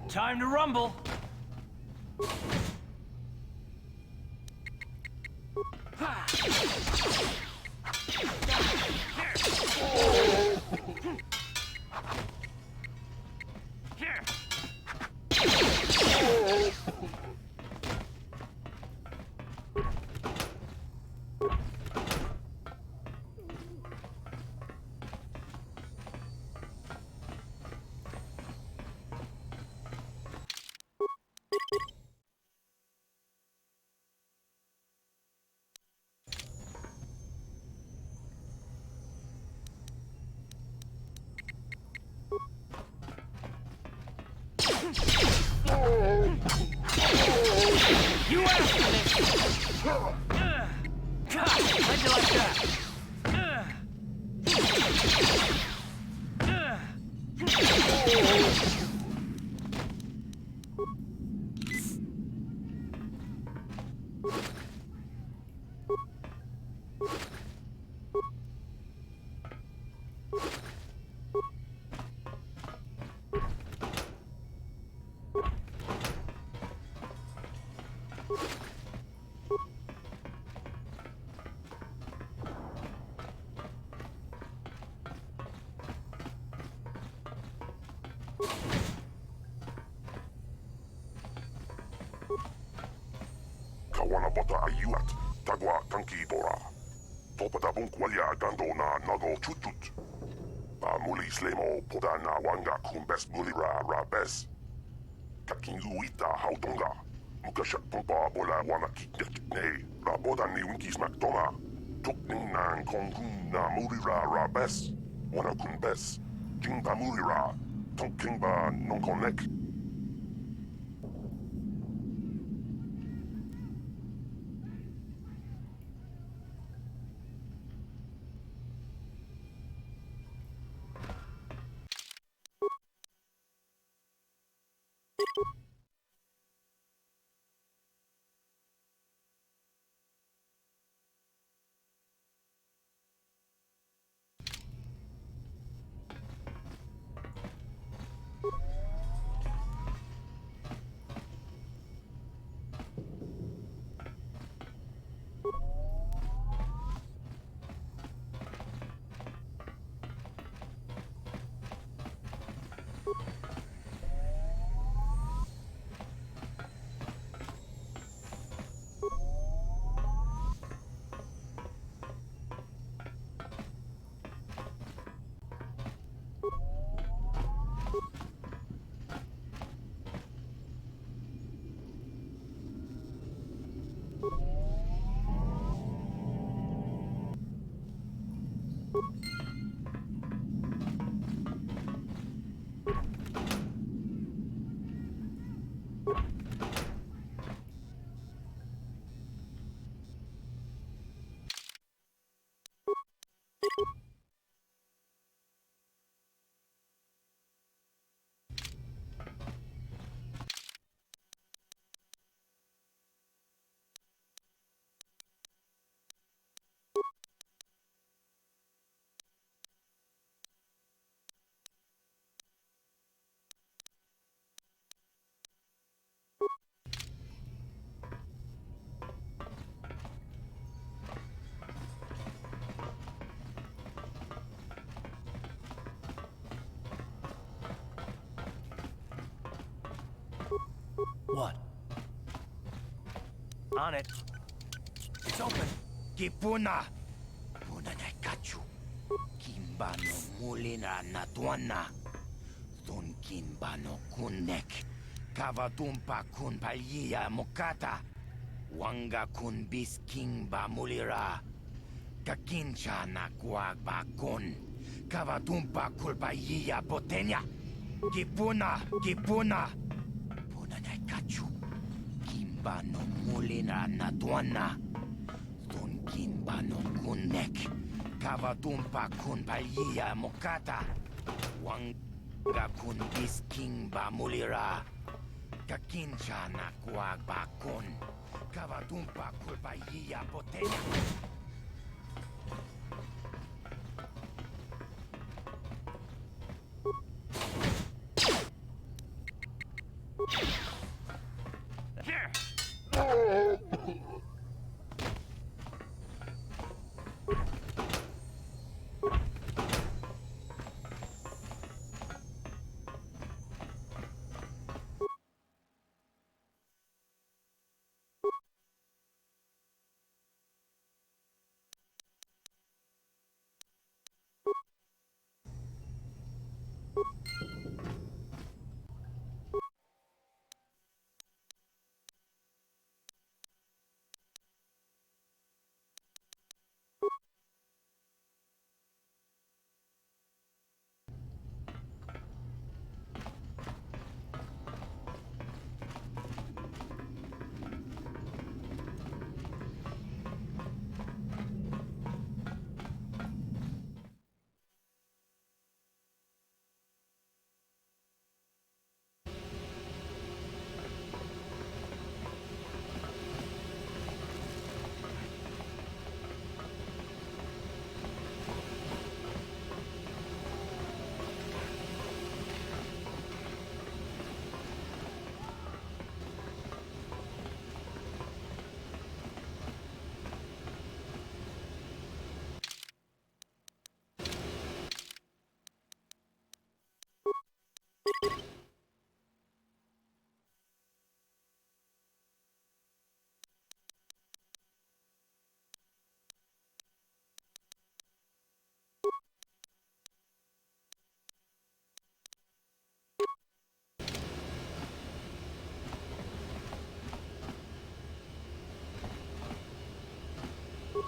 Time to rumble. You asked for this! God, how'd you like that? Kawana bota ayuat, tagwa tanki bora. Topa da bunkwalia gando na nago chutut. Ba muli slemo poda na wanga kumbes mulira rabes. Kakingu ita haudonga. Mukashak pompa bola wana kikne. Raboda ni winkis maktoma. Tukning na nkongkun na mulira rabes. Wana kumbes. Kingba mulira. Tonkingba nonkonek. What? On it. It's open. Kipuna! Puna na kachu. Kimbano mulina natuana. Don kimbano kunnek. Kavatumpa kun palya mokata. Wanga kun bis kingba mulira. Kakincha na kuagba kun. Kavatumpa kulpaya botenya. Kipuna! Kipuna! Puna na kachu. Kimbano mulina natuana. Don kimbano kunnek. Kavatumpa kun palya mokata. Wanga kun bis kingba mulira. Kakincha na kuagba kun. Kavatumpa kulpaya botenya.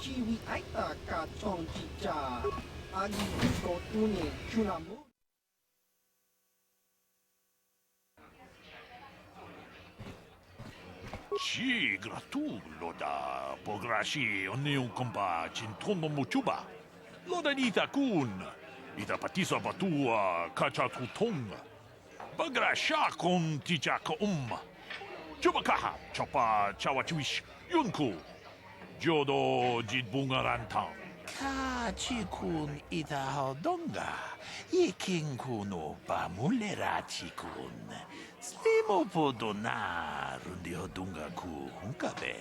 ชีวิตไอตากาชองจิจาอาลีโกตุเนชุนามุ Sì, gratullo da pograshi onneun kompa cintono mochuba. Loda nita kun. Ita patisa batua kacha tutong. Bagrasha kon tijaka Chubakaha chapa chawachuish yunku. Jodo jitbungarantang. Kachikun ita hodonga. Ikinkunu pamulera chikun. Slimo podona rundi hodunga ku hunkabe.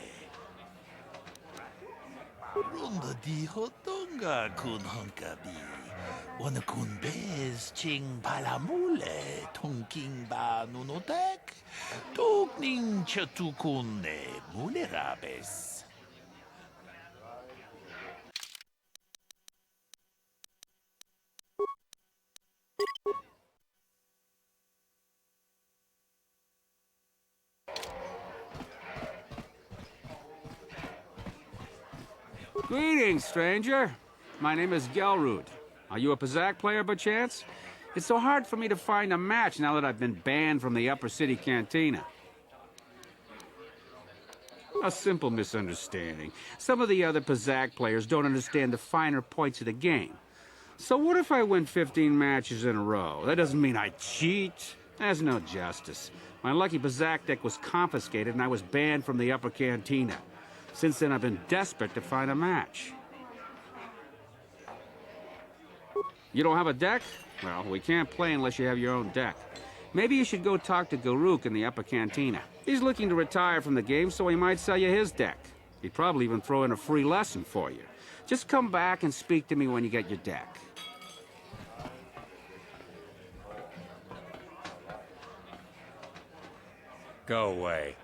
Runda di hodonga kun hunkabi. Wana kun bez ching palamule tongking ba nunotek. Tukning chatukun ne mulerabes. Greetings, stranger. My name is Gelrud. Are you a Pazak player by chance? It's so hard for me to find a match now that I've been banned from the Upper City Cantina. A simple misunderstanding. Some of the other Pazak players don't understand the finer points of the game. So what if I win 15 matches in a row? That doesn't mean I cheat. There's no justice. My lucky Pazak deck was confiscated and I was banned from the Upper Cantina. Since then, I've been desperate to find a match. You don't have a deck? Well, we can't play unless you have your own deck. Maybe you should go talk to Garuk in the Upper Cantina. He's looking to retire from the game, so he might sell you his deck. He'd probably even throw in a free lesson for you. Just come back and speak to me when you get your deck. Go away.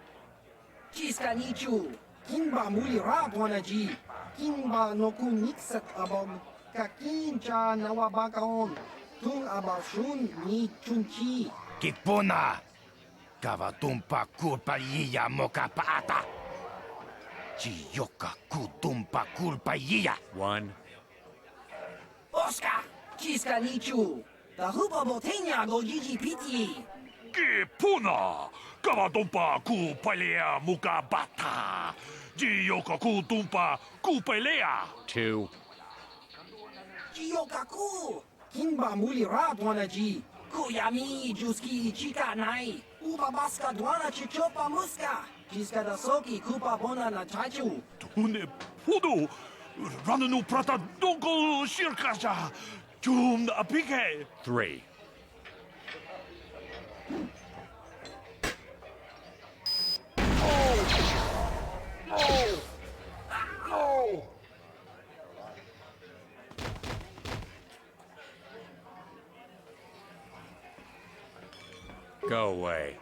Chiskanichu, Kimba Mulira Bonaji, Kimba no Kunixat about Kakincha Nawabakaon, Tung Abashun ni Chunchi. Kipuna. Kavatumpa kulpa yiya mokapaata. Chiyoka kutumpa kulpa yiya. One. Oscar, Chiskanichu, the Hupa Botenia go GGPT. Kipuna! Kavatumpa kupalea mukabata! Jiyoka kutumpa kupalea! Two. Jiyokaku, Kimba Mulira Bonaji, Kuyami Juski Chikanai, Ubabaska Dwana Chichopa Muska, Chiska da Soki Kupa Bona na Chachu. Tune podo! Rananu prata donko shirkasha! Jum apike! Three. Go away.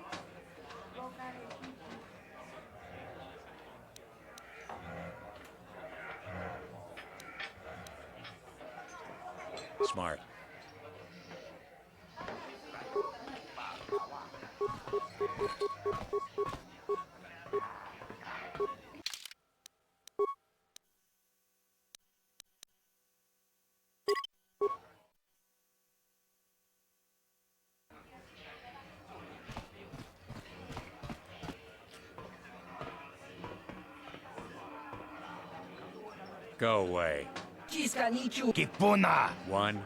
Smart. Go away. Chiska Nichu. Kipuna! 1,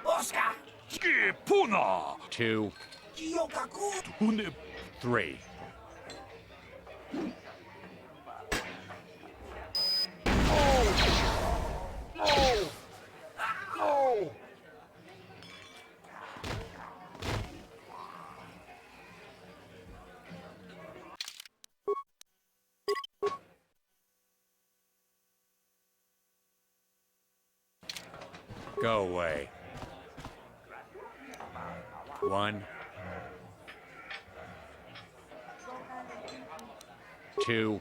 Oscar. Que puna! 2, Chiyokaku. Une 3. Go away. 1, 2,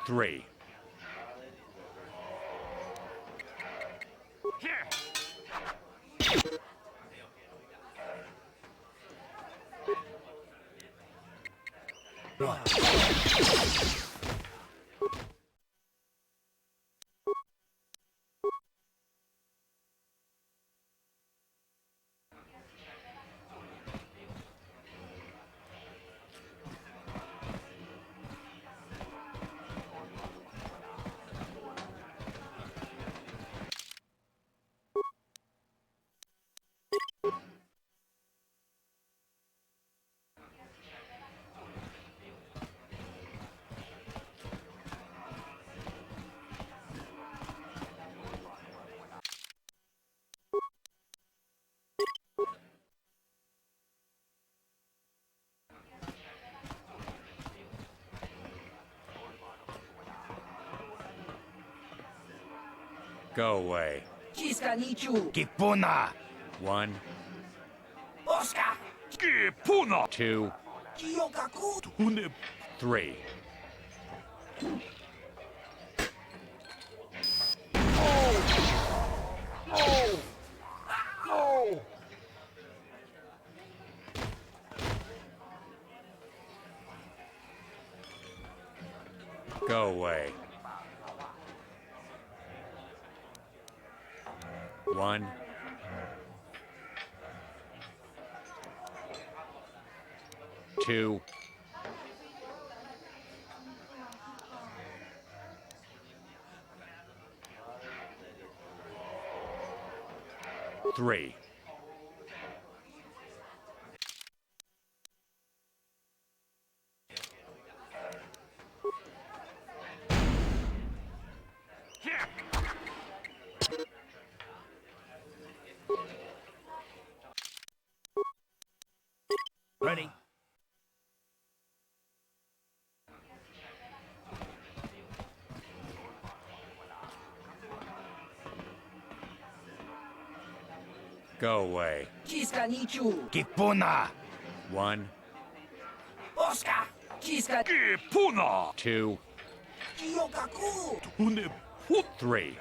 3. Go away. Chiska Nichu. Kipuna! 1, Oscar. que puna! 2, Chiyokaku. Une 3. Go away. 1, 2, 3. Ready? Go away. Chiska Nichu. Kipuna! 1, Oscar. Chiska. que puna! 2, Chiyokaku. Une 3.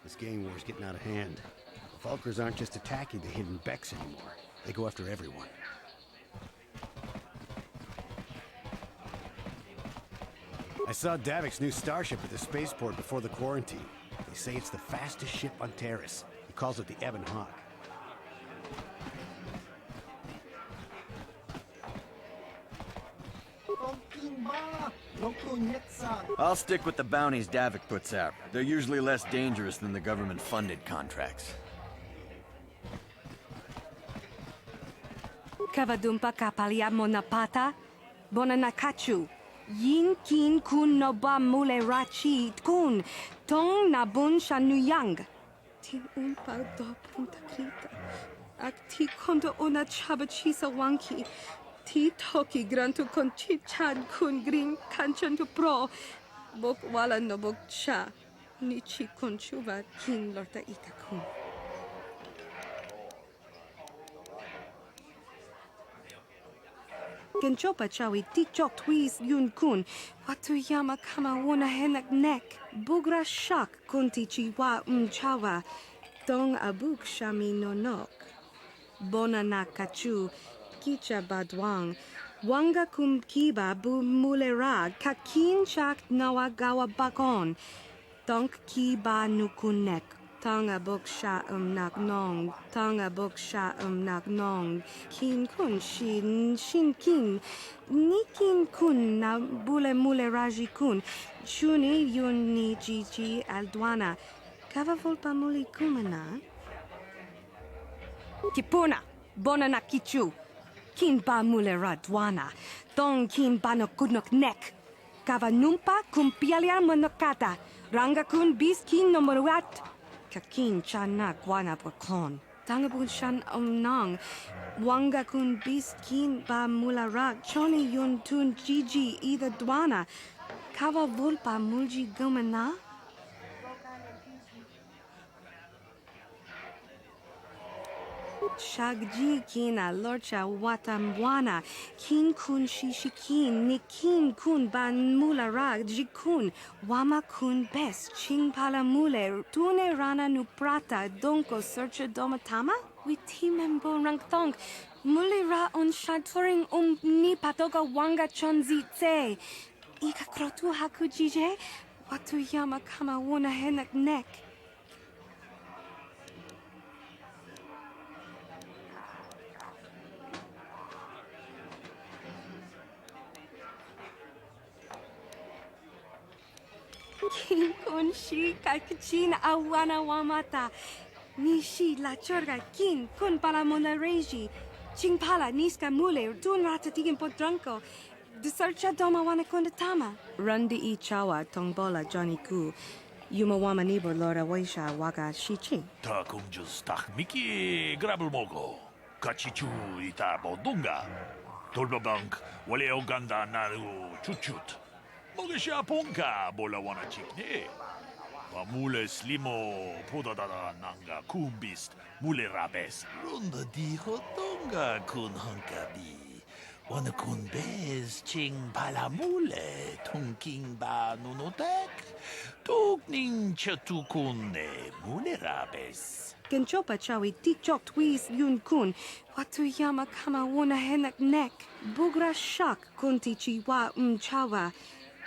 This gang war's getting out of hand. The Valkyrs aren't just attacking the hidden Becks anymore. They go after everyone. I saw Davik's new starship at the spaceport before the quarantine. They say it's the fastest ship on Terrace. He calls it the Ebon Hawk. I'll stick with the bounties Davik puts out. They're usually less dangerous than the government-funded contracts. Kavadumpa kapalia monapata, bonanakachu. Yin kin kun noba mule rachi kun, tong nabun shanuyang. Tin umpa do punta krita. Ak ti kondo ona chabachisa wanki. Ti toki grantu kon chichad kun green kanchan to pro. Bok wala no bok cha. Nichi kun chuva kin lorta ita kun. Genchopa chawi tichok twis yun kun. Watuyama kama wona henak nek. Bugra shak kunti chiwa chawa. Dong abuk shami nonok. Bona na kachu. Kicha badwang. Wanga kum kiba bu mulera. Kakin chak nawa gawa bakon. Donk kiba nukunek. Tanga bok sha nak nong. Tanga bok sha nak nong. Kin kun shin kin. Ni kin kun na bule mule raji kun. Shuni yun ni jiji aldwana. Kava volpa muli kumana. Kipuna. Bona na kichu. Kin ba mule radwana. Tong kin ba no kudnok nek. Kava numpa kumpialia monokata. Ranga kun bis kin no moruat. Kakin chana guana bakon. Tangabun shan nang. Wanga kun bis kin ba mularak. Choni yun tun jiji either dwana. Kava vulpa mulji gumana. Shagji kina lorcha watamwana. Kin kun shishikin. Ni kin kun ban mularag jikun. Wama kun bes. Ching pala mule. Tune rana nu prata. Donko searcha domatama? Witimembo rangtong. Mulira on shaturing ni patoga wanga chonzi tse. Ika krotu hakujije. Watuyama kama wona henak nek. Kin kun shi kakachin awana wamata. Nishi la chorga kin kun pala mona reji. Ching pala niska mule tun rata tigin podranko. Desarcha doma wana kondatama. Rundi I chawa tongbola Johnny Ku. Yuma wama nibor lora waisha waga shichi. Ta kumjus tak miki grabul mogo. Kachichu ita bodunga. Tolbabank wale oganda naru chuchut. Mogesha ponka bola wana chikne. Mule slimo podadada nanga kumbist mule rabes. Runda di hotonga kun hankabi. Wana kun bez ching pala mule tunking ba nunotek. Tukning chatukune mule rabes. Genchopa chawi tichok twis yun kun. Watuyama kama wona henak nek. Bugra shak kunti chiwa chawa.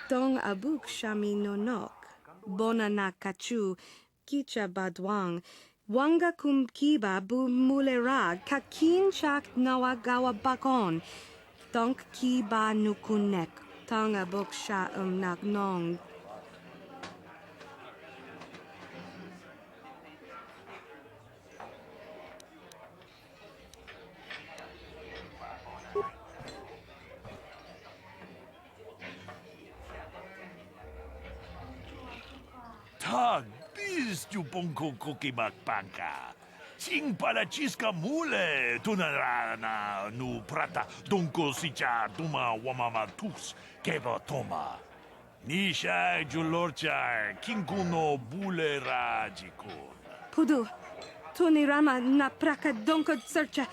Dong abuk shami nonok. Bona na kachu. Kicha badwang. Wanga kum kiba bu mulera. Kakin chak nawa gawa bakon. Donk kiba nukunek. Tong abuk sha nak nong. Tag bis tu ponko koki makpanka. Ching pala chiska mule tunarana nu prata donko sicha duma wamama tus keba toma. Nisha julorcha kinkuno bule rajikun. Pudu. Tunirama na praka donko searcha.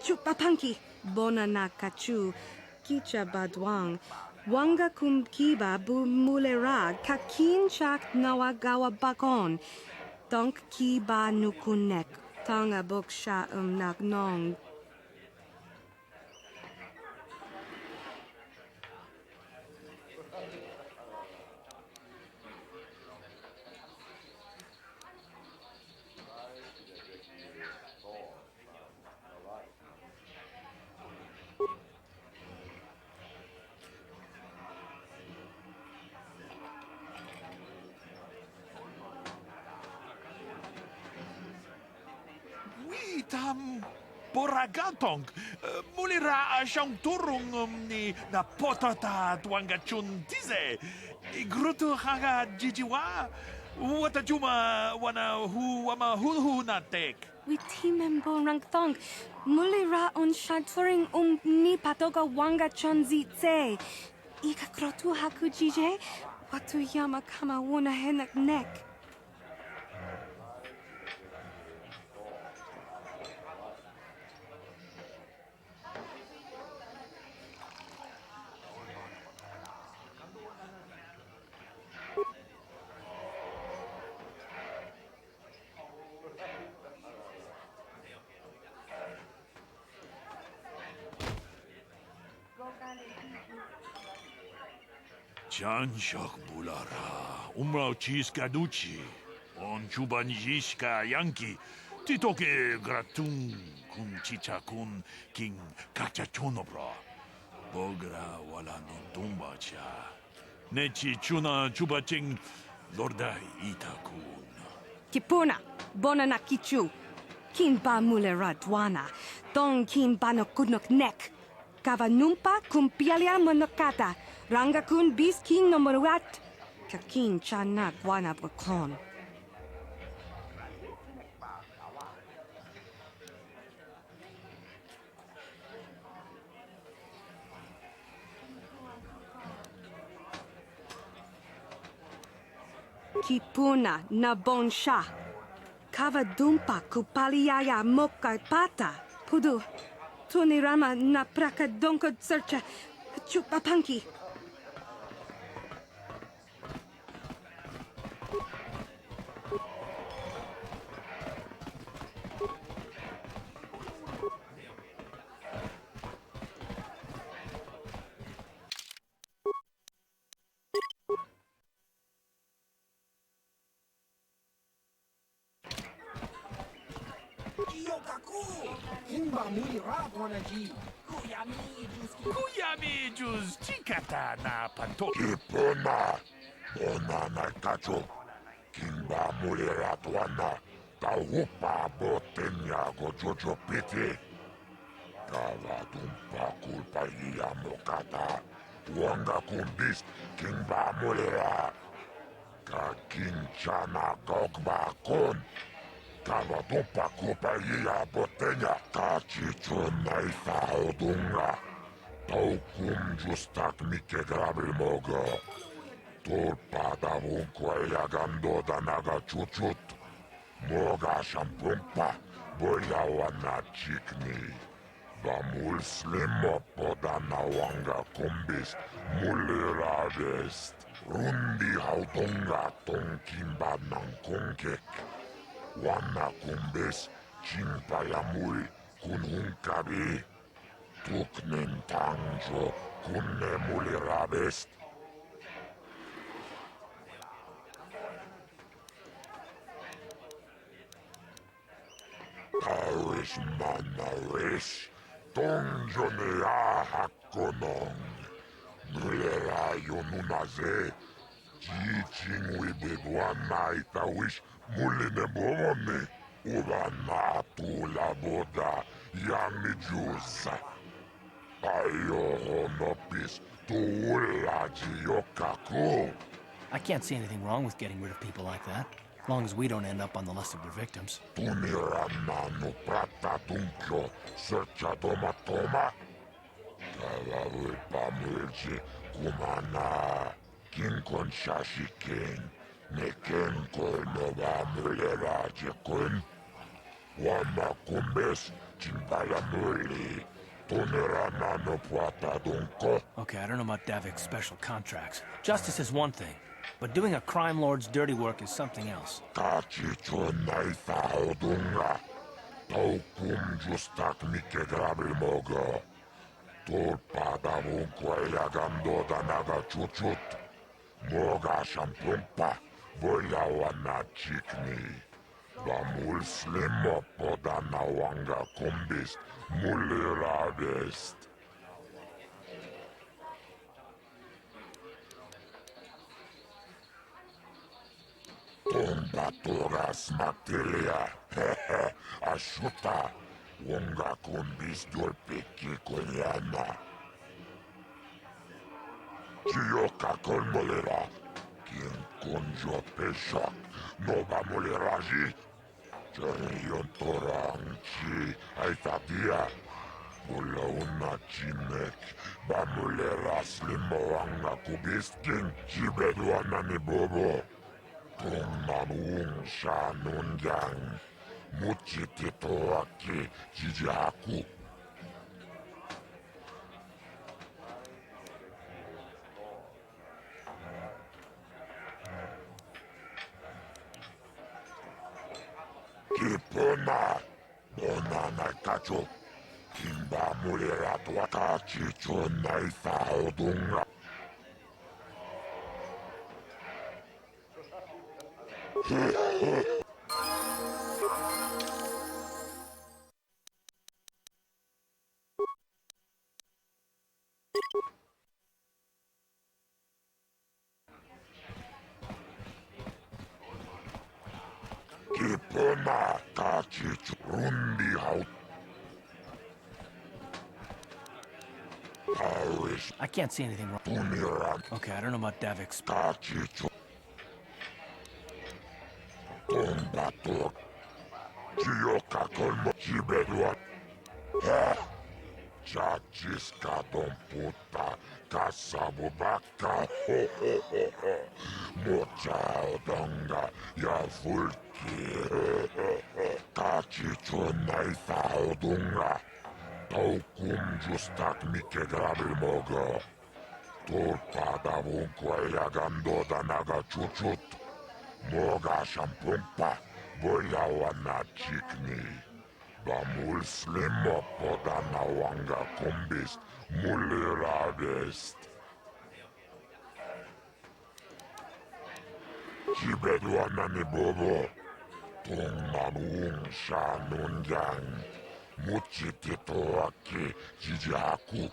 Chupapanki. Bona na kachu. Kicha badwang. Wanga kum kiba bu mulera. Kakin chak nawa gawa bakon. Donk kiba nukunek. Tanga bok sha nak nong. Pratam Boragatong, mulira siyang turong ni na potata tuangachun tize. Gruto hanga jijiwa. Wata juma wana hu wama hulhu na tek. Witimembo rangtong. Mulira on shanturing ni patoga wanga chonzitse. Ika krotu hakujije. Watu yama kama wona henak nek. Janshak bulara, umrao chiska duchi, on chubanjishka yanki, titoke gratung kun chicha kun king kakachonobra, bogra wala no tumbacha, nechi chuna chubaching lorda itakun. Kipuna, bona na kichu. Kimba mulera dwana. Dong kimba no kudnok nek. Kava numpa kumpialia monokata. Ranga kun bis king no moruat. Kakin chana guana brakon. Kipuna na bonsha. Kava dumpa kupaliaya moka pata. Pudu. Tunirama na praka donko searcha. Chupapanki. Kiyokaku! Kimba mulira wanaji. Kuyami juski. Kuyami juz chikata na panto. Kipuna, bona na kacho, kimba mulira tuana, taupa botenya go jojo piti. Kala tumpa kulpa iya mokata, wanga kumbis, kimba mulira. Ka kinchana kokba kon. Kala tumpa kulpa iya botenya, ka chichuna isa odunga. Taukum justak mike grabil mogo. Tulpa davunko yagando danaga chuchut. Moga shampumpa, boya wana chikni. Vamul slimo podana wanga kumbis, mulira vest. Rundi hautonga tonkimba nang kunkek. Wana kumbis, chimpa yamul, kunhunkabi. Tuknen tangjo, kunne mulira vest. Tarish manarish, tongjone ahakonong. Nulera yonunaze, jiching wibedwana itawish muline bomone. Ubana tula boda yami juza. Ayo honopis tuulaji yokaku. I can't see anything wrong with getting rid of people like that, as long as we don't end up on the list of their victims. Tuniramano prata dunkyo searcha toma toma. Kalawi pamilji kumana kinkon shashikin. Neken kol no bamulera jekun. Wama kumbes chimbala muli. Tuniramano prata dunko. Okay, I don't know about Davik's special contracts. Justice is one thing, but doing a crime lord's dirty work is something else. Kachicho naitha odunga. Taukum justak mike grabil mogo. Tulpa davunko yagando danaga chuchut. Moga shampumpa, boya wana chikni. Vamul slimo podana wanga kumbis, mulira vest. Tombatoras Mactelia, hehe, asciutta, unga combis dolpicchi cogliana. Gioca con molera, quien conjo peshak, nova moleraji. Jerion toranchi, aitatia. Mula una chinek, bamuleras limoanga kubiskin, chibeduana ni bobo. Tonnanuun shanunjang, muchititoaki, jijaku. Kipona, bonana kacho, kimba mulera tuaka chicho naifa odunga. Kipona kachicho rundi out. Parish I can't see anything wrong. Tuniran Okay, I don't know about Davik's. kachicho. Tombator. Gioca colmo cibeduan. Chachisca don puta. Casabubaca. Ho ho ho ho. Mocha odonga. Ya vulki. Cachicho naifa odunga. Taukum justak mike grabil mogo. Tulpada vunque yagando danaga chuchut. Moga shampumpa. Boyawana chikni. Bamul slimo podana wanga kumbis. Mulirabest. Chibeduana ni bobo. Tungmanung shanunjang. Muchitito aki jijaku.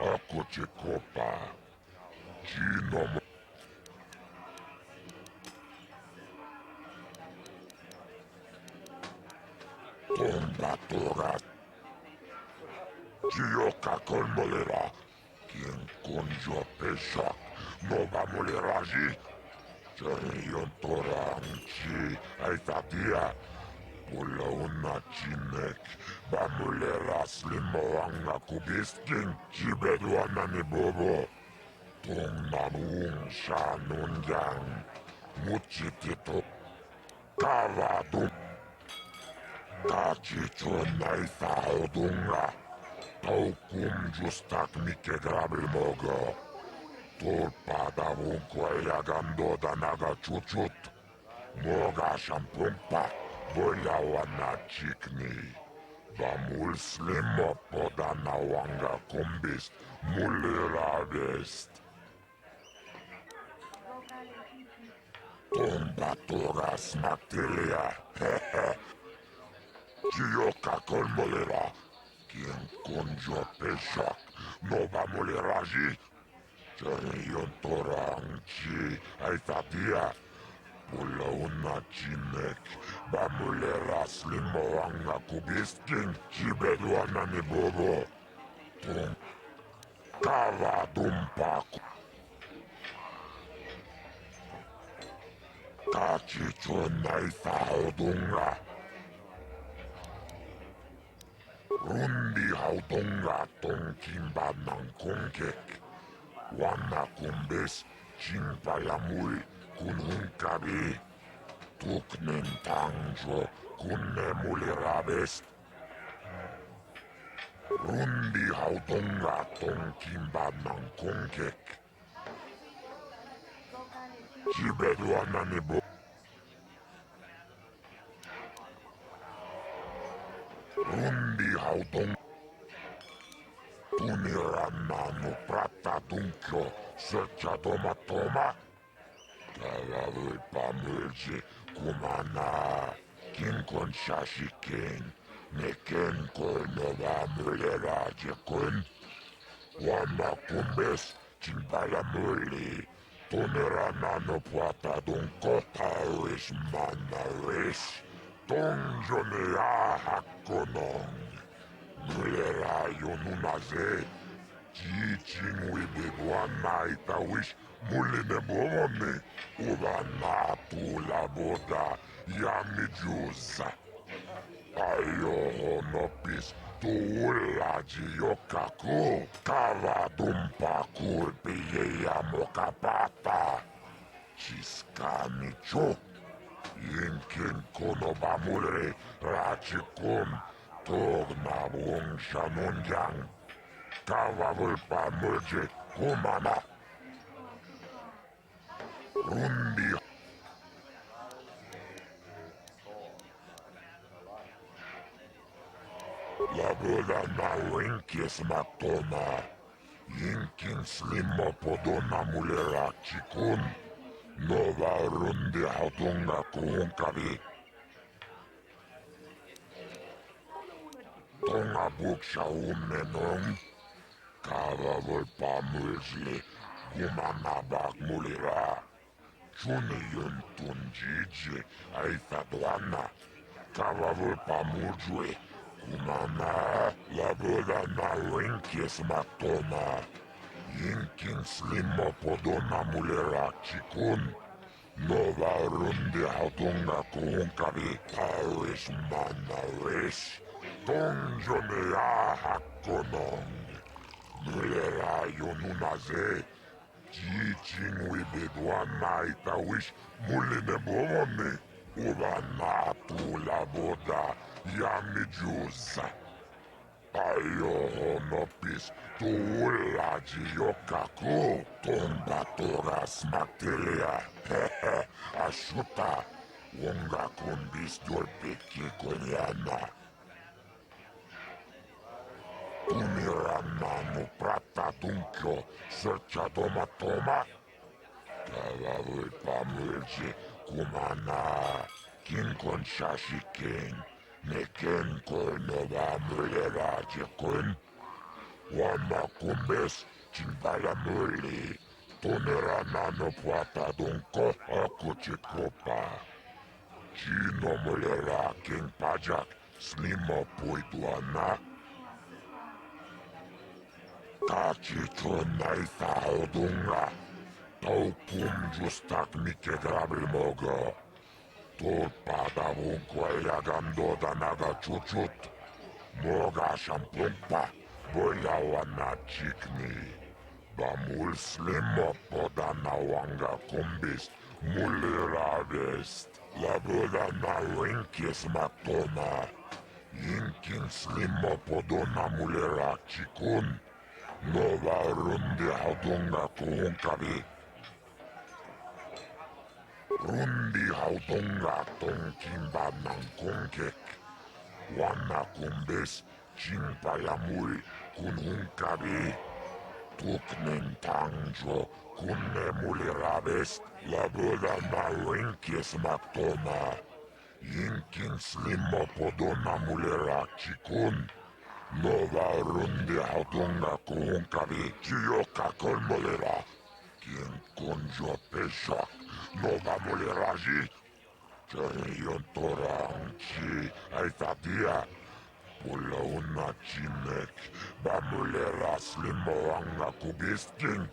Ako ci kopa. Gino mo. Tombatora. Gioca con molera. Quien conjo peshak. Nova moleraji. Jerion toranchi. Aitatia. Pula una chinek. Bamuleras limoanga kubiskin. Chibeduana ni bobo. Tungnanuung shanunjang. Muchitito. Cavado. Tacicio nai faudunga. Tau cum justak mike grabil mogo. Tulpada vunque agando da naga chuchut. Moga shampumpa. Voya wana chikni. Vamul slimo podana wanga kumbis. Mulira vest. Tombatoras materia. Gioca col molera. Quien conjo peshak. No va moleraji. Cherion toranchi. Aifatia. Pula una chinek. Va molera slimo anga kubiskin. Chibeduana ni bobo. Tum. Kava dumpaku. Tacicio nai faudunga. Rundi haudunga tongkimba nang kongkek. Wana kumbes chimpayamul kunhunkabi. Tuknen tangjo kunne mulirabes. Rundi haudunga tongkimba nang kongkek. Chibeduana ni bo. Rundi haudung. Tuniranano prata dunkyo. Searcha toma toma. Kalavul pamulji kumana. Kinkon shashiken. Neken kol nova mulera jekun. Wama kumbes chimbala muli. Tuniranano prata dunko. Tawish manawish. Tongjonea hakonong. Mulera yonunaze. Chichin wibigwana itawish. Muline bomone. Uvana tula boda. Yamijuza. Ayo honopis. Tuulaji yokaku. Kava dumpa kulpiye yamokapata. Chiskanicho. Yinkin kono bamule rachikum togna wong shanunjang kavavul pamulje kumana rundi laboda na winkis matoma yinkin slimo podona mule rachikun Nova rundi hatunga kuhunkabi. Tonga buksha umenong. Kava volpa mulsli. Gumanabak mulira. Chuni yun tunjiji. Aifadwana. Kava volpa mujwe. Gumana. Laboda na winkis matoma. Yinkin slimo podona mulera chikun. Nova rundi hatunga kuhunkabi. Parish manawish. Tongjonea hakonong. Mulera yonunaze. Chichin wibedwana itawish. Muline bomone. Uvana tula boda. Yamijuza. Ayo honopis. Tuulaji yokaku. Tombatoras materia. Hehe. Ashuta. Wonga kumbis dolpeki koreana. Tuniranano prata dunkyo. Searcha toma toma. Kalavul pamulji. Kumana. Kinkon shashiken. Neken kol nova mulera jekun. Wama kumbes chimbala muli. Tonera nano puata dunko ako chikopa. Chino mulera king pajak slimo puituana. Tachicho naifa odunga. Tau kum justak mike grabil mogo. Tulpada vunque agando da naga chuchut. Moga shampumpa. Voya wana chikni. Bamul slimo podana wanga kumbis. Mulera vest. La boda na winkis matoma. Yinkin slimo podona mulera chikun. Nova rundi haudonga kuhunkabi. Rundi haudonga tonkimba nankongek. Wana kumbes chimpayamul kunhunkabi. Tuknen tangjo kunne mulirabes. La boda na winkis matoma. Yinkin slimo podona mulera chikun. Nova rundi haudonga kuhunkabi. Chiyoka kolmolera. Quien conjo peshak. Nova muleraji. Cherion toranchi. Aitadia. Pula una chinek. Ba mulera slimo anga kubisking.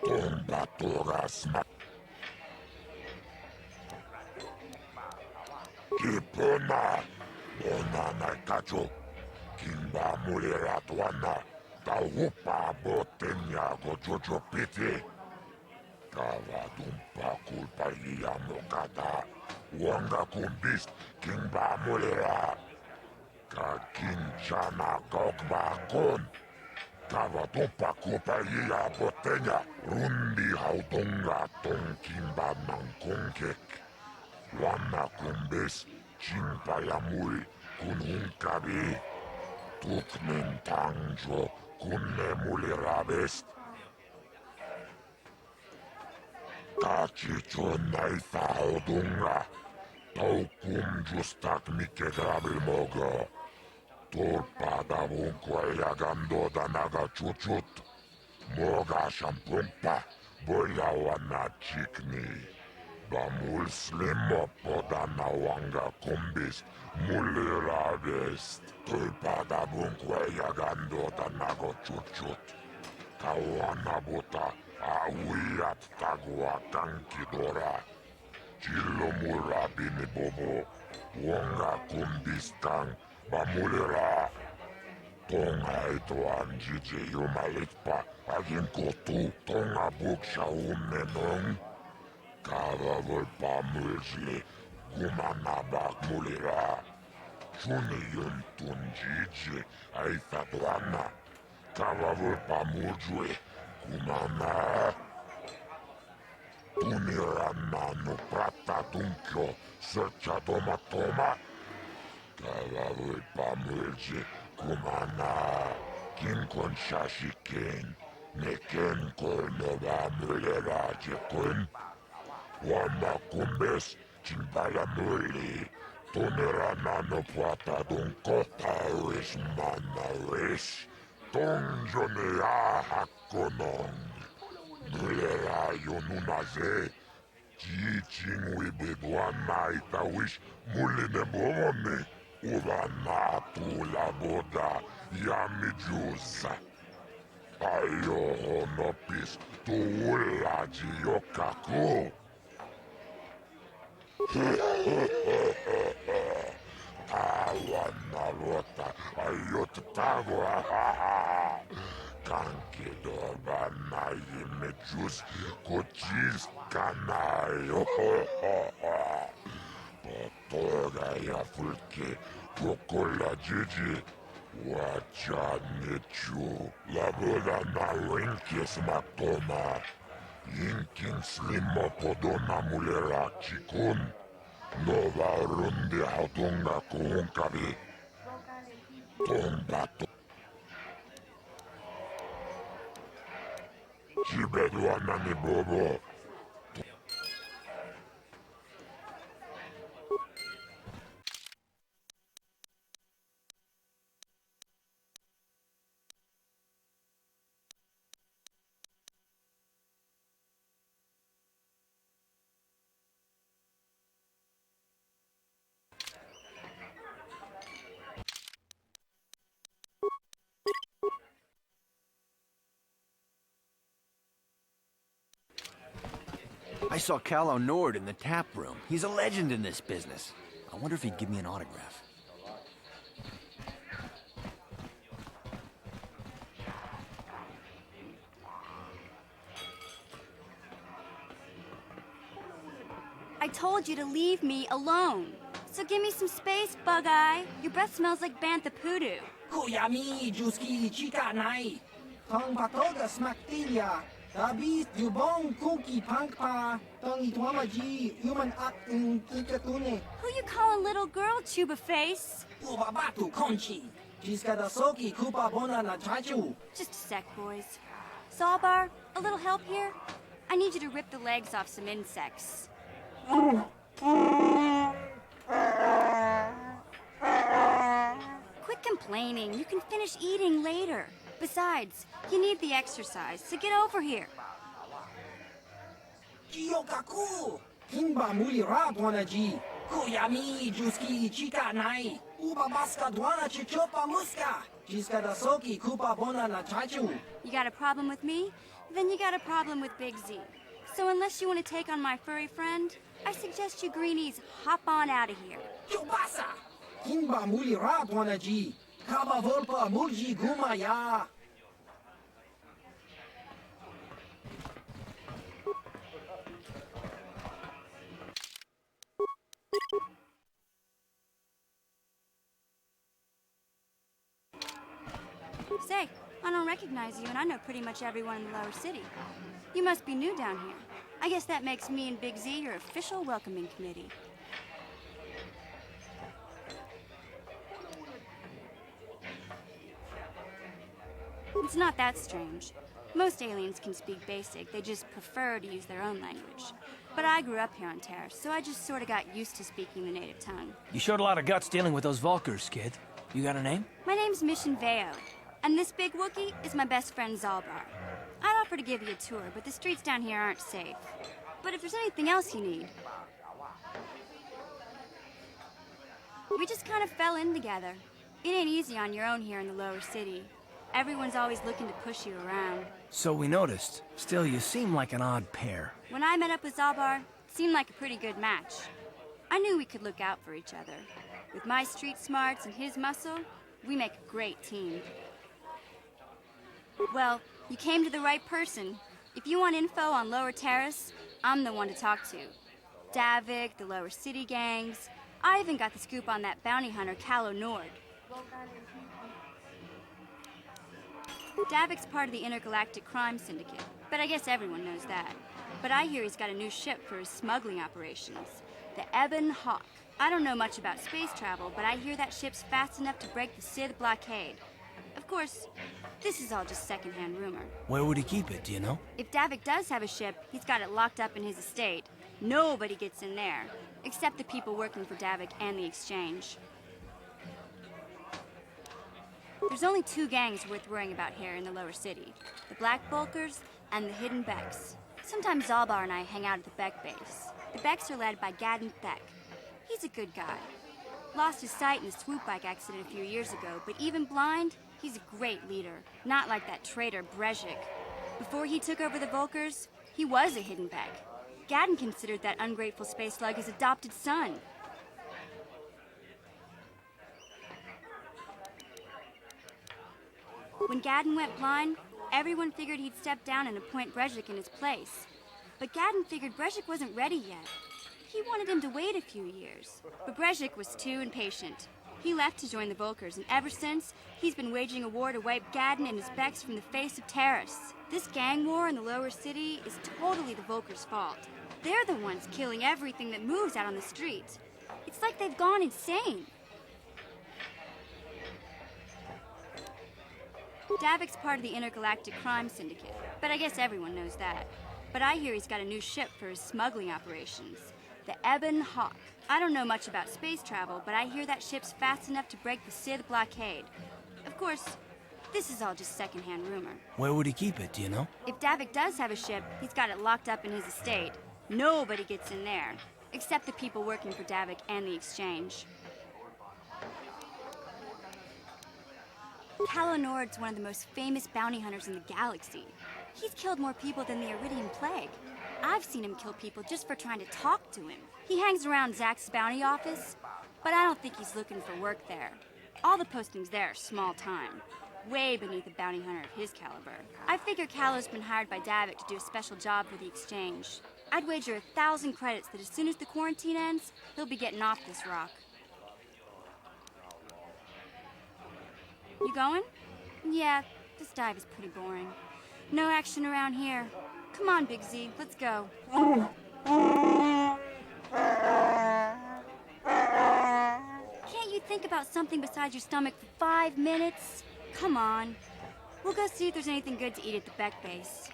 Tomba toras ma. Kipona. Bona na kacho. Kimba mulera tuana. Taupa botenya go jojo piti. Kava dumpa kulpa iya mokata. Wanga kumbis kimba mulera. Ka kinchana kokba kon. Kava dumpa kulpa iya botenya. Rundi haudonga ton kimba nankongek. Wana kumbis chimpa yamul kunhunkabi. Tuknen tangjo kunne mulirabest. Kachicho naifa haudunga. Taukum justak mike grabil mogo. Torpada bunko yagando danaga chuchut. Moga shampumpa. Boya wana chikni. Bamul slimo podana wanga kumbis. Mulirabest. Tulpada bunkwe yagando danago chuchut. Kawana buta awiyat tagwa kankidora. Chilo murabini bobo. Wonga kumbistang bamulira. Tonga ito anjije yumalitpa. Agin kotu tonga buksha umenong. Kava volpa mulsli. Gumanabak mulira. Chuni yun tunjiji aitatuana. Kava volpa mujwe. Kumana. Tunirana no prata tunkyo. Searcha toma toma. Kava volpa mulji. Kumana. Kinkon shashiken. Neken kolnova mulera jekun. Wama kumbes. Chimbala muli. Tunirana no prata dunko. Tawish manawish. Tongjone hakonong. Mulera yonunaze. Chichin wibedwana itawish. Muline bomone. Uvana la boda. Yamijusa. Ayo honopis. Tuulaji yokaku. Tawana rota. Ayot tagwa. Kanki doba na yimejus. Kochis kanayo. Potoga ya fulke. Pokola jiji. Wacha nechu. Laboda na winkis matoma. Yinkin slimo podona mulera chikun. Nova rundi haudunga kuhunkabi. Tomba to. Chibedwana ni bobo. I saw Callow Nord in the tap room. He's a legend in this business. I wonder if he'd give me an autograph. I told you to leave me alone. So give me some space, Bug-Eye. Your breath smells like bantha poodoo. Kuyami, Juski, Chica Nai. Tong Patoga Smaktilia. Dabis, Dubong, Kuki, Pankpa. Tong Itwamaji, Human Act in Kikatune. Who you calling little girl, Chuba Face? Ubabatu Conchi. Chiska da Soki, Kupa Bona na Chachu. Just a sec, boys. Zalbar, a little help here? I need you to rip the legs off some insects. Quit complaining. You can finish eating later. Besides, you need the exercise, so get over here. Kiyokaku. Kimba Muli Radwana Ji. Kuyami, Juski, Chica Nai. Ubabaska Dwana Chichopa Muska. Chiska da Soki, Kupa Bona na Chachu. You got a problem with me? Then you got a problem with Big Z. So unless you want to take on my furry friend, I suggest you greenies hop on out of here. Chubasa! Kimba Muli Radwana Ji. Kaba Volpa Mulji Gumaya. Say, I don't recognize you, and I know pretty much everyone in the lower city. You must be new down here. I guess that makes me and Big Z your official welcoming committee. It's not that strange. Most aliens can speak basic, they just prefer to use their own language. But I grew up here on Terra, so I just sort of got used to speaking the native tongue. You showed a lot of guts dealing with those Vulkars, kid. You got a name? My name's Mission Veo, and this big Wookiee is my best friend Zalbar. I'd offer to give you a tour, but the streets down here aren't safe. But if there's anything else you need... We just kind of fell in together. It ain't easy on your own here in the lower city. Everyone's always looking to push you around. So we noticed. Still, you seem like an odd pair. When I met up with Zalbar, it seemed like a pretty good match. I knew we could look out for each other. With my street smarts and his muscle, we make a great team. Well, you came to the right person. If you want info on Lower Terrace, I'm the one to talk to. Davik, the Lower City gangs. I even got the scoop on that bounty hunter, Calo Nord. Davik's part of the Intergalactic Crime Syndicate, but I guess everyone knows that. But I hear he's got a new ship for his smuggling operations, the Ebon Hawk. I don't know much about space travel, but I hear that ship's fast enough to break the Sith blockade. Of course, this is all just secondhand rumor. Where would he keep it, do you know? If Davik does have a ship, he's got it locked up in his estate. Nobody gets in there, except the people working for Davik and the Exchange. There's only two gangs worth worrying about here in the lower city. The Black Bulkers and the Hidden Becks. Sometimes Zalbar and I hang out at the Beck base. The Becks are led by Gadden Beck. He's a good guy. Lost his sight in a swoop bike accident a few years ago, but even blind, he's a great leader. Not like that traitor Brezhik. Before he took over the Vulkars, he was a Hidden Beck. Gadden considered that ungrateful space slug his adopted son. When Gadden went blind, everyone figured he'd step down and appoint Brezhik in his place. But Gadden figured Brezhik wasn't ready yet. He wanted him to wait a few years. But Brezhik was too impatient. He left to join the Vulkars, and ever since, he's been waging a war to wipe Gadden and his Becks from the face of Terrace. This gang war in the lower city is totally the Vulkars' fault. They're the ones killing everything that moves out on the streets. It's like they've gone insane. Davik's part of the Intergalactic Crime Syndicate, but I guess everyone knows that. But I hear he's got a new ship for his smuggling operations, the Ebon Hawk. I don't know much about space travel, but I hear that ship's fast enough to break the Sith blockade. Of course, this is all just secondhand rumor. Where would he keep it, do you know? If Davik does have a ship, he's got it locked up in his estate. Nobody gets in there, except the people working for Davik and the Exchange. Calo Nord's one of the most famous bounty hunters in the galaxy. He's killed more people than the Iridian Plague. I've seen him kill people just for trying to talk to him. He hangs around Zack's bounty office, but I don't think he's looking for work there. All the postings there are small time, way beneath a bounty hunter of his caliber. I figure Calo's been hired by Davik to do a special job for the Exchange. I'd wager 1,000 credits that as soon as the quarantine ends, he'll be getting off this rock. You going? Yeah, this dive is pretty boring. No action around here. Come on, Big Z, let's go. Can't you think about something besides your stomach for 5 minutes? Come on. We'll go see if there's anything good to eat at the Beck base.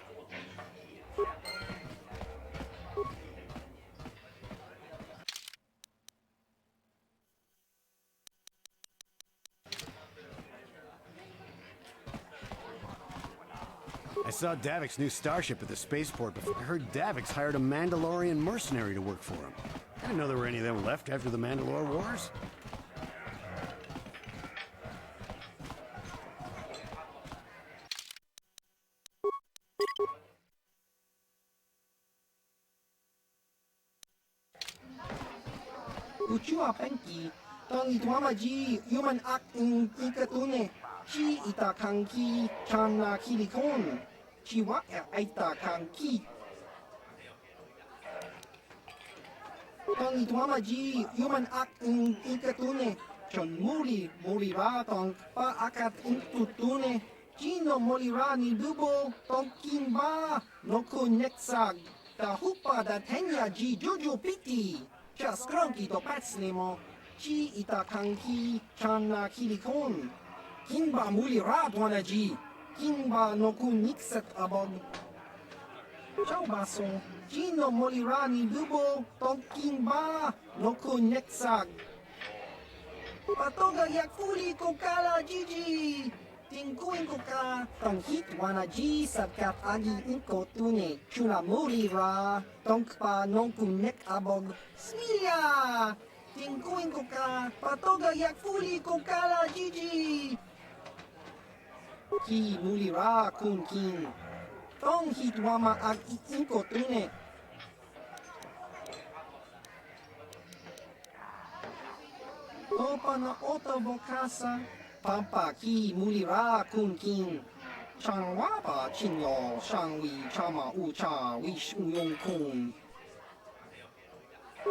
I saw Davik's new starship at the spaceport before. I heard Davik's hired a Mandalorian mercenary to work for him. I didn't know there were any of them left after the Mandalore Wars. Uchua penki, tong ituamaji, human act in ikatune, chi itakanki, chana kilikon, chiwa itakanki. Tong ituamaji, human act in ikatune, chon muri ra tong pa akat intutune, chino molira ni bubo, tong kimba, noku neksag, ta hupa da tenya ji jojo piti. Cha skronki to patslimo, chi itakanki chana kilikon. Kinba muli radwana ji, kinba noku nixet abog. Ciao baso, chino molirani bubo, ton kinba noku nexag. Patoga yakuli kokala jiji. Tingkuin ko ka, tong hitwana ji sabkat agi inko tune, chuna muri ra, tong pa nongkung nek abog, smilia! Tingkuin ko ka, patoga yakfuli ko kala jiji! Ki muli ra kun kin, tong hitwama agi inko tune. Topa na oto bokasa, Pampa ki mulira kun kin. Chang wapa chinyo shang wi chama ucha wish uyong kun.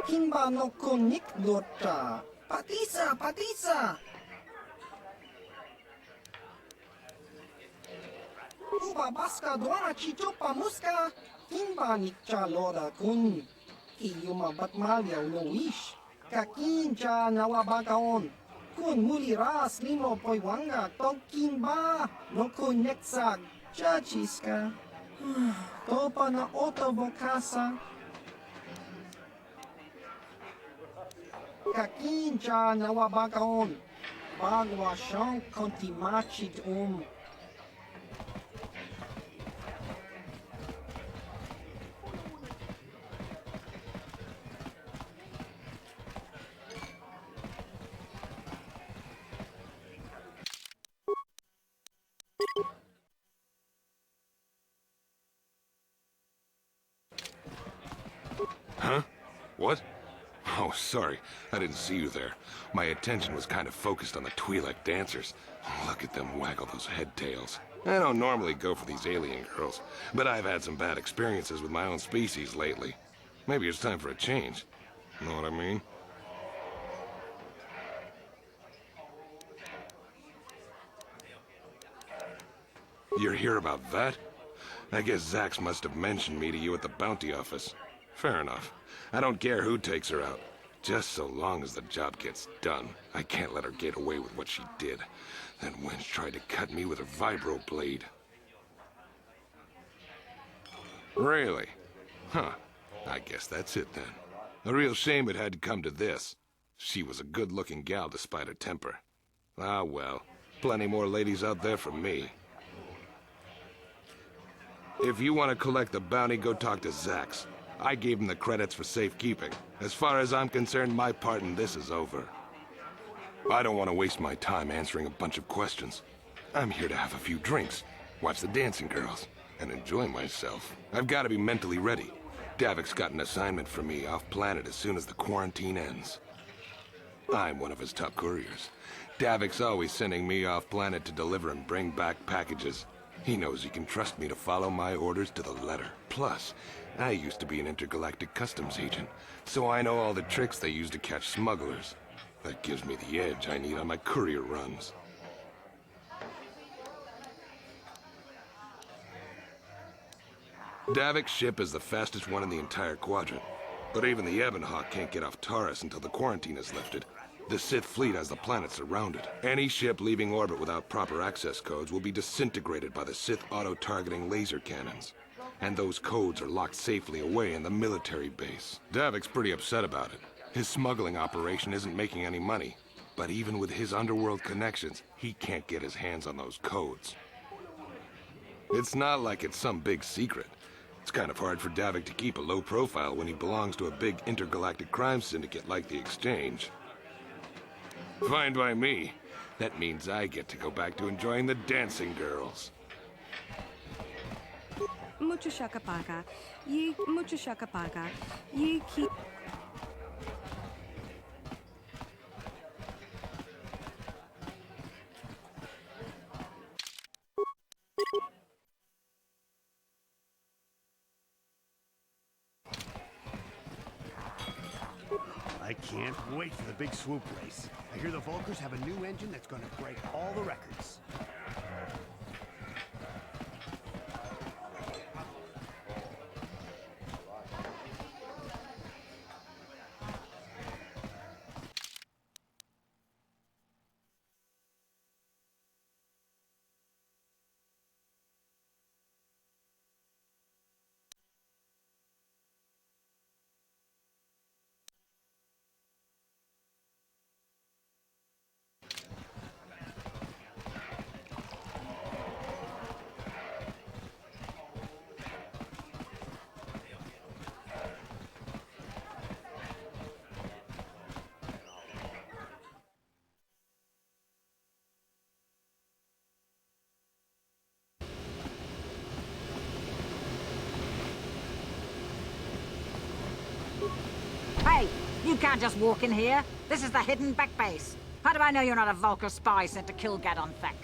Kinba no kun nik dota. Patisa, patisa. Uba baska doana chichopa muska. Kinba nikcha loda kun. Kiyuma batmalya no wish. Kakincha nawabagaon. Kun muli ras limo poi wanga toking ba no kun nexag chachiska topa na oto bokasa kakincha na wabagaon bagwa shank konti machid Huh? What? Oh, sorry. I didn't see you there. My attention was kind of focused on the Twi'lek dancers. Look at them waggle those head tails. I don't normally go for these alien girls, but I've had some bad experiences with my own species lately. Maybe it's time for a change. Know what I mean? You're here about that? I guess Zax must have mentioned me to you at the bounty office. Fair enough. I don't care who takes her out. Just so long as the job gets done. I can't let her get away with what she did. That wench tried to cut me with her vibro blade. Really? Huh. I guess that's it then. A real shame it had to come to this. She was a good-looking gal despite her temper. Ah well, plenty more ladies out there for me. If you want to collect the bounty, go talk to Zax. I gave him the credits for safekeeping. As far as I'm concerned, my part in this is over. I don't want to waste my time answering a bunch of questions. I'm here to have a few drinks, watch the dancing girls, and enjoy myself. I've got to be mentally ready. Davik's got an assignment for me off-planet as soon as the quarantine ends. I'm one of his top couriers. Davik's always sending me off-planet to deliver and bring back packages. He knows he can trust me to follow my orders to the letter. Plus, I used to be an intergalactic customs agent, so I know all the tricks they use to catch smugglers. That gives me the edge I need on my courier runs. Davik's ship is the fastest one in the entire quadrant. But even the Ebonhawk can't get off Taurus until the quarantine is lifted. The Sith fleet has the planet surrounded. Any ship leaving orbit without proper access codes will be disintegrated by the Sith auto-targeting laser cannons. And those codes are locked safely away in the military base. Davik's pretty upset about it. His smuggling operation isn't making any money. But even with his underworld connections, he can't get his hands on those codes. It's not like it's some big secret. It's kind of hard for Davik to keep a low profile when he belongs to a big intergalactic crime syndicate like the Exchange. Fine by me. That means I get to go back to enjoying the dancing girls. Mucho shakapaga. Ye mucho shakapaga. Ye keep. I can't wait for the big swoop race. I hear the Vulkars have a new engine that's going to break all the records. Hey, you can't just walk in here. This is the hidden back base. How do I know you're not a Vulkar spy sent to kill Gadon Thek?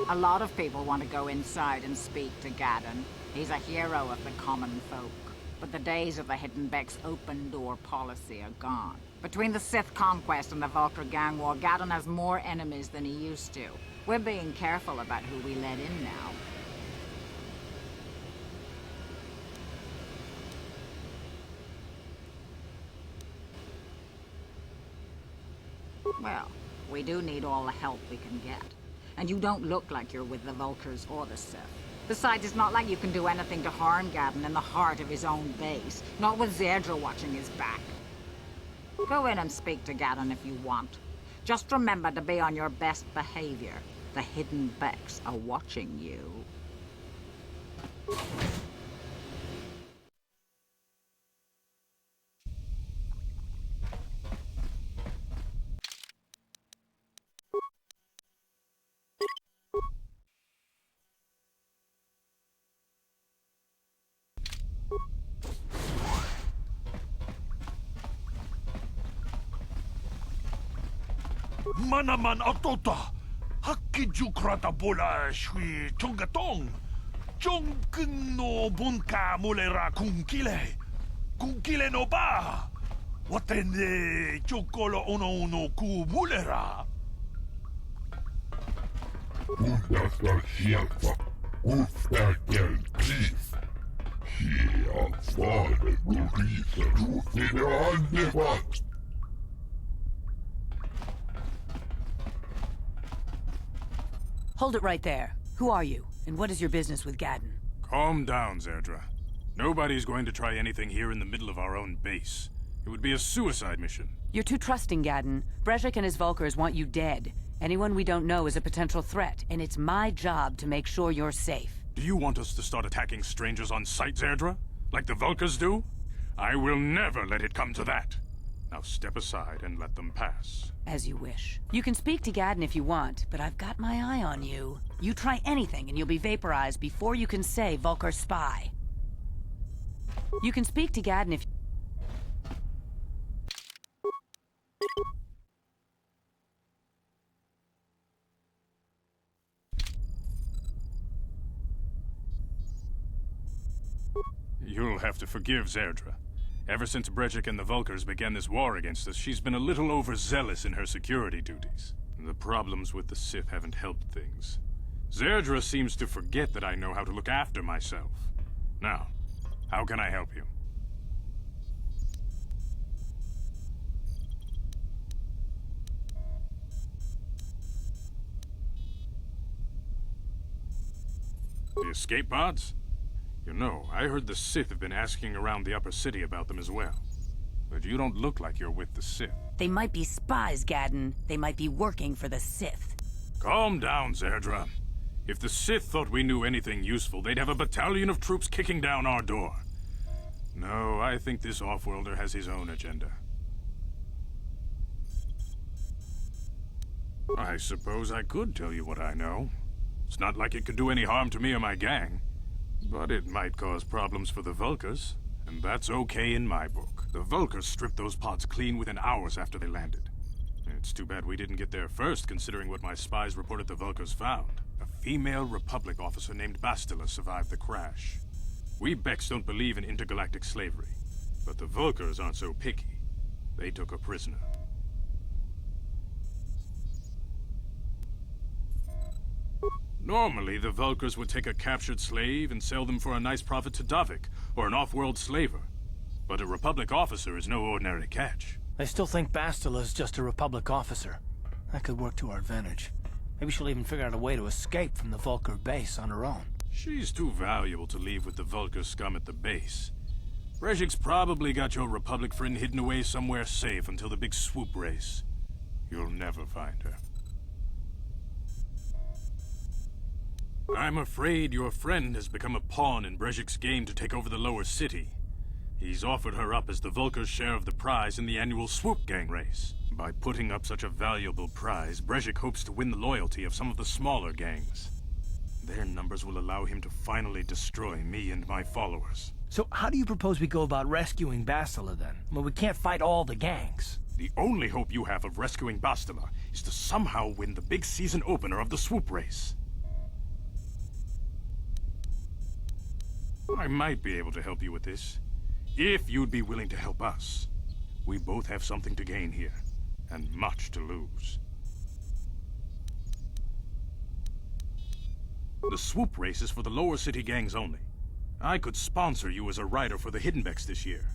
A lot of people want to go inside and speak to Gadon. He's a hero of the common folk. But the days of the Hidden Beck's open-door policy are gone. Between the Sith conquest and the Vulkar gang war, Gadon has more enemies than he used to. We're being careful about who we let in now. Well, we do need all the help we can get. And you don't look like you're with the Vulkars or the Sith. Besides, it's not like you can do anything to harm Gadon in the heart of his own base. Not with Zerdra watching his back. Go in and speak to Gadon if you want. Just remember to be on your best behavior. The Hidden Becks are watching you. Manaman Otota, Hakijukrata Bola Shui Chongatong, Chongkun no Bunka Mulera Kunkile no Ba, Watende Chokolo Ono no Ku Mulera. Undastar hjälpa, upptäcker pris. Helt svaret bevisar rotning och andefatt. Hold it right there. Who are you, and what is your business with Gadon? Calm down, Zerdra. Nobody's going to try anything here in the middle of our own base. It would be a suicide mission. You're too trusting, Gadon. Brezhik and his Vulkars want you dead. Anyone we don't know is a potential threat, and it's my job to make sure you're safe. Do you want us to start attacking strangers on sight, Zerdra? Like the Vulkars do? I will never let it come to that. Now step aside and let them pass. As you wish. You can speak to Gadon if you want, but I've got my eye on you. You try anything and you'll be vaporized before you can say Vulkar spy. You can speak to Gadon if... You'll have to forgive Zerdra. Ever since Brejik and the Vulkars began this war against us, she's been a little overzealous in her security duties. The problems with the Sith haven't helped things. Zerdra seems to forget that I know how to look after myself. Now, how can I help you? The escape pods? You know, I heard the Sith have been asking around the upper city about them as well. But you don't look like you're with the Sith. They might be spies, Gadden. They might be working for the Sith. Calm down, Zerdra. If the Sith thought we knew anything useful, they'd have a battalion of troops kicking down our door. No, I think this off-worlder has his own agenda. I suppose I could tell you what I know. It's not like it could do any harm to me or my gang. But it might cause problems for the Vulkars, and that's okay in my book. The Vulkars stripped those pods clean within hours after they landed. It's too bad we didn't get there first, considering what my spies reported the Vulkars found. A female Republic officer named Bastila survived the crash. We Becks don't believe in intergalactic slavery, but the Vulkars aren't so picky. They took a prisoner. Normally, the Vulkars would take a captured slave and sell them for a nice profit to Davik, or an off-world slaver. But a Republic officer is no ordinary catch. I still think Bastila's just a Republic officer. That could work to our advantage. Maybe she'll even figure out a way to escape from the Vulkar base on her own. She's too valuable to leave with the Vulkar scum at the base. Brejik's probably got your Republic friend hidden away somewhere safe until the big swoop race. You'll never find her. I'm afraid your friend has become a pawn in Brejik's game to take over the lower city. He's offered her up as the Vulkar's share of the prize in the annual Swoop Gang race. By putting up such a valuable prize, Brejik hopes to win the loyalty of some of the smaller gangs. Their numbers will allow him to finally destroy me and my followers. So how do you propose we go about rescuing Bastila then? Well, we can't fight all the gangs. The only hope you have of rescuing Bastila is to somehow win the big season opener of the Swoop race. I might be able to help you with this, if you'd be willing to help us. We both have something to gain here, and much to lose. The swoop race is for the lower city gangs only. I could sponsor you as a rider for the Hidden Becks this year.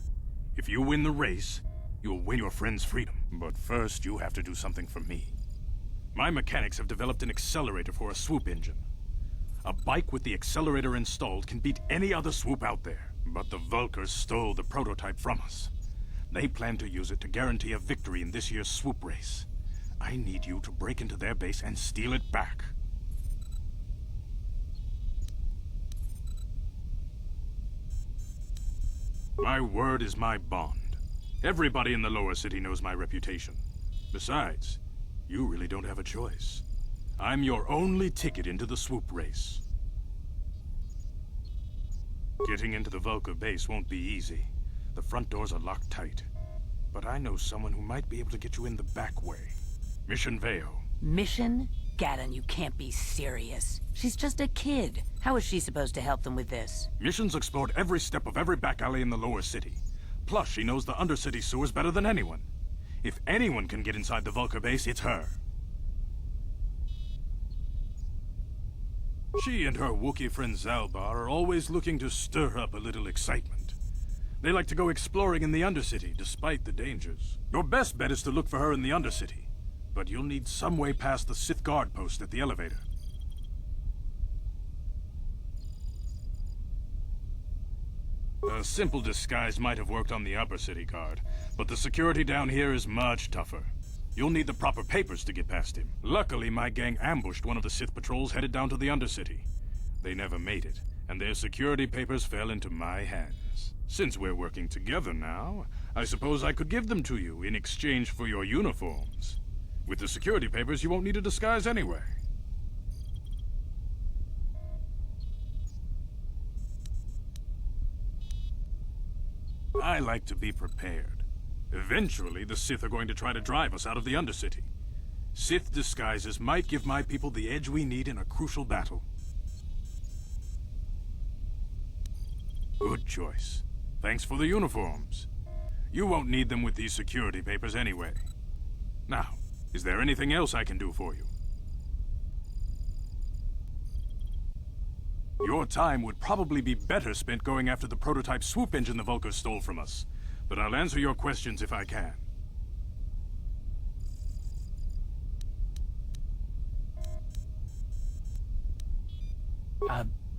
If you win the race, you'll win your friend's freedom. But first, you have to do something for me. My mechanics have developed an accelerator for a swoop engine. A bike with the accelerator installed can beat any other swoop out there. But the Vulkars stole the prototype from us. They plan to use it to guarantee a victory in this year's swoop race. I need you to break into their base and steal it back. My word is my bond. Everybody in the lower city knows my reputation. Besides, you really don't have a choice. I'm your only ticket into the swoop race. Getting into the Vulkar base won't be easy. The front doors are locked tight. But I know someone who might be able to get you in the back way. Mission Veo. Mission? Gadden, you can't be serious. She's just a kid. How is she supposed to help them with this? Mission's explored every step of every back alley in the lower city. Plus, she knows the undercity sewers better than anyone. If anyone can get inside the Vulkar base, it's her. She and her Wookiee friend Zalbar are always looking to stir up a little excitement. They like to go exploring in the Undercity, despite the dangers. Your best bet is to look for her in the Undercity, but you'll need some way past the Sith guard post at the elevator. A simple disguise might have worked on the Upper City guard, but the security down here is much tougher. You'll need the proper papers to get past him. Luckily, my gang ambushed one of the Sith patrols headed down to the Undercity. They never made it, and their security papers fell into my hands. Since we're working together now, I suppose I could give them to you in exchange for your uniforms. With the security papers, you won't need a disguise anyway. I like to be prepared. Eventually, the Sith are going to try to drive us out of the Undercity. Sith disguises might give my people the edge we need in a crucial battle. Good choice. Thanks for the uniforms. You won't need them with these security papers anyway. Now, is there anything else I can do for you? Your time would probably be better spent going after the prototype swoop engine the Vulkars stole from us. But I'll answer your questions if I can.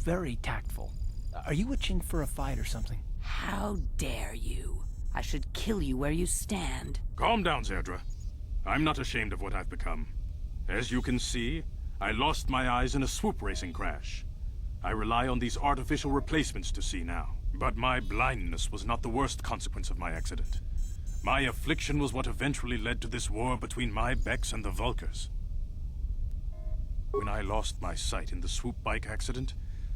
Very tactful. Are you itching for a fight or something? How dare you? I should kill you where you stand. Calm down, Zerdra. I'm not ashamed of what I've become. As you can see, I lost my eyes in a swoop racing crash. I rely on these artificial replacements to see now. But my blindness was not the worst consequence of my accident. My affliction was what eventually led to this war between my Becks and the Vulkars. When I lost my sight in the swoop bike accident,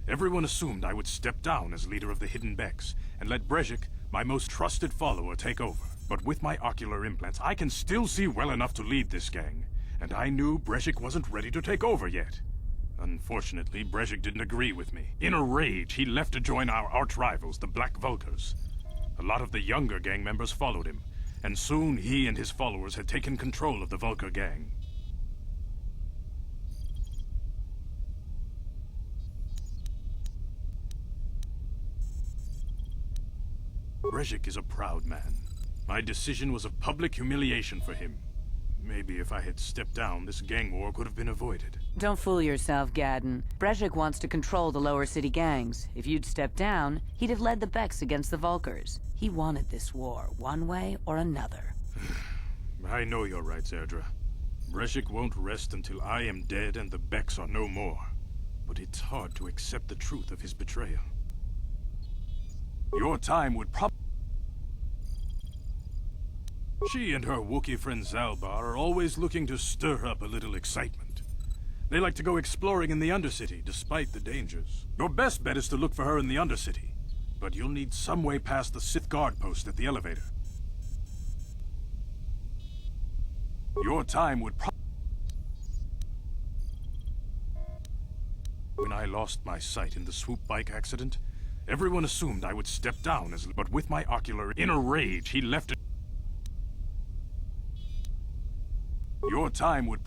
everyone assumed I would step down as leader of the Hidden Becks and let Brezhik, my most trusted follower, take over. But with my ocular implants, I can still see well enough to lead this gang, and I knew Brezhik wasn't ready to take over yet. Unfortunately, Brezhik didn't agree with me. In a rage, he left to join our arch-rivals, the Black Vulkars. A lot of the younger gang members followed him, and soon he and his followers had taken control of the Vulkar gang. Brezhik is a proud man. My decision was a public humiliation for him. Maybe if I had stepped down, this gang war could have been avoided. Don't fool yourself, Gadden. Brezhik wants to control the lower city gangs. If you'd stepped down, he'd have led the Becks against the Vulkars. He wanted this war, one way or another. I know you're right, Zerdra. Brezhik won't rest until I am dead and the Becks are no more. But it's hard to accept the truth of his betrayal. Your time would probably... She and her Wookiee friend Zalbar are always looking to stir up a little excitement. They like to go exploring in the Undercity, despite the dangers. Your best bet is to look for her in the Undercity, but you'll need some way past the Sith guard post at the elevator. Your time would probably... When I lost my sight in the swoop bike accident, everyone assumed I would step down as... But with my ocular... In a rage, he left it... Your time would...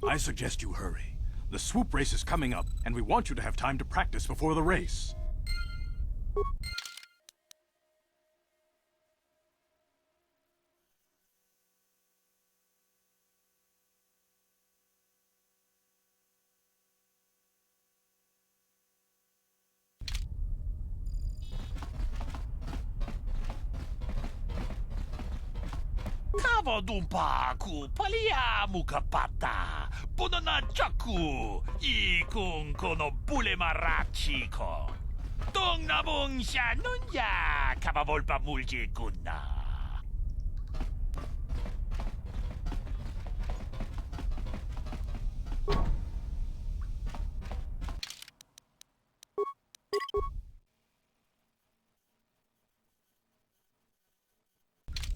I suggest you hurry. The swoop race is coming up, and we want you to have time to practice before the race. Dumpa ku palia mukapata punana chaku ikung kono bule marachi ko tong nabong siya nunya kabavolpa mulji kunna.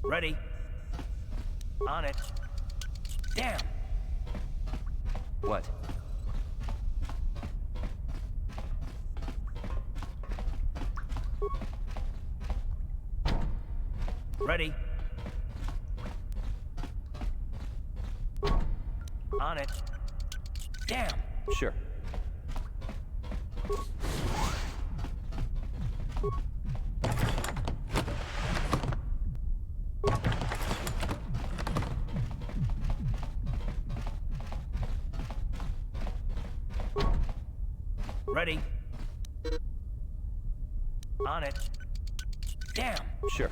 Ready? On it. Damn! What? Ready? On it. Damn! Sure. Ready? On it. Damn! Sure.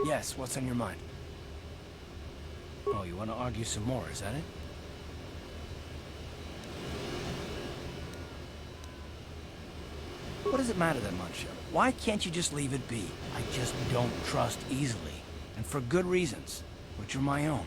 Yes, what's on your mind? Oh, you want to argue some more, is that it? What does it matter that much? Why can't you just leave it be? I just don't trust easily. And for good reasons, which are my own.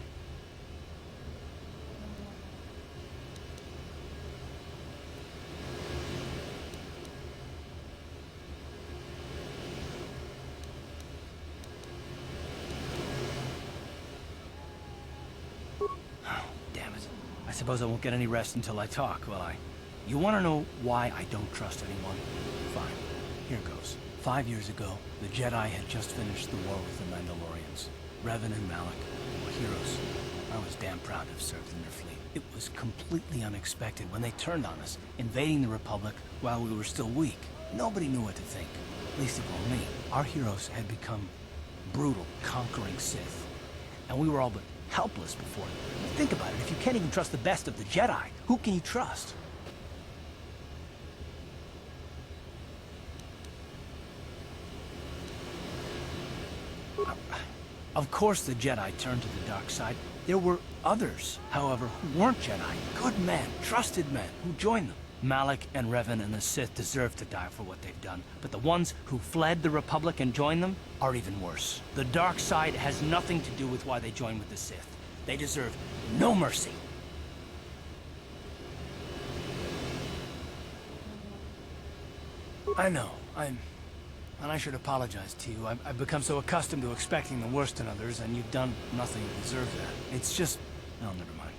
I suppose I won't get any rest until I talk, will I? You want to know why I don't trust anyone? Fine. Here goes. 5 years ago, the Jedi had just finished the war with the Mandalorians. Revan and Malak were heroes. I was damn proud to have served in their fleet. It was completely unexpected when they turned on us, invading the Republic while we were still weak. Nobody knew what to think, least of all me. Our heroes had become brutal, conquering Sith, and we were all but helpless before them. Think about it, if you can't even trust the best of the Jedi, who can you trust? Of course the Jedi turned to the dark side. There were others, however, who weren't Jedi. Good men, trusted men, who joined them. Malak and Revan and the Sith deserve to die for what they've done, but the ones who fled the Republic and joined them are even worse. The dark side has nothing to do with why they joined with the Sith. They deserve no mercy. I know, and I should apologize to you. I've become so accustomed to expecting the worst in others, and you've done nothing to deserve that. It's just... no, never mind.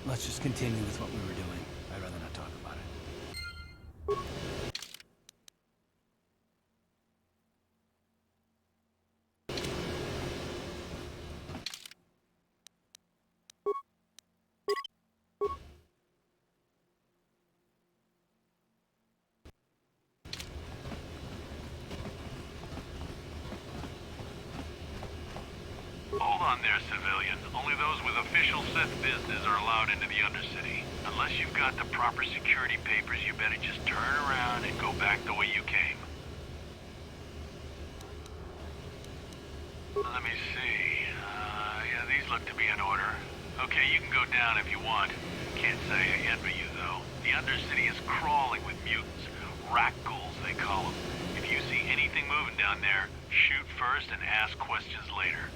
Let's just continue with what we were doing. I'd rather not talk about it. Hold on there, civilian. Only those with official Sith business are allowed into the Undercity. Unless you've got the proper security papers, you better just turn around and go back the way you came. Let me see. Yeah, these look to be in order. Okay, you can go down if you want. Can't say I envy you, though. The Undercity is crawling with mutants. Rat ghouls, they call them. If you see anything moving down there, shoot first and ask questions later.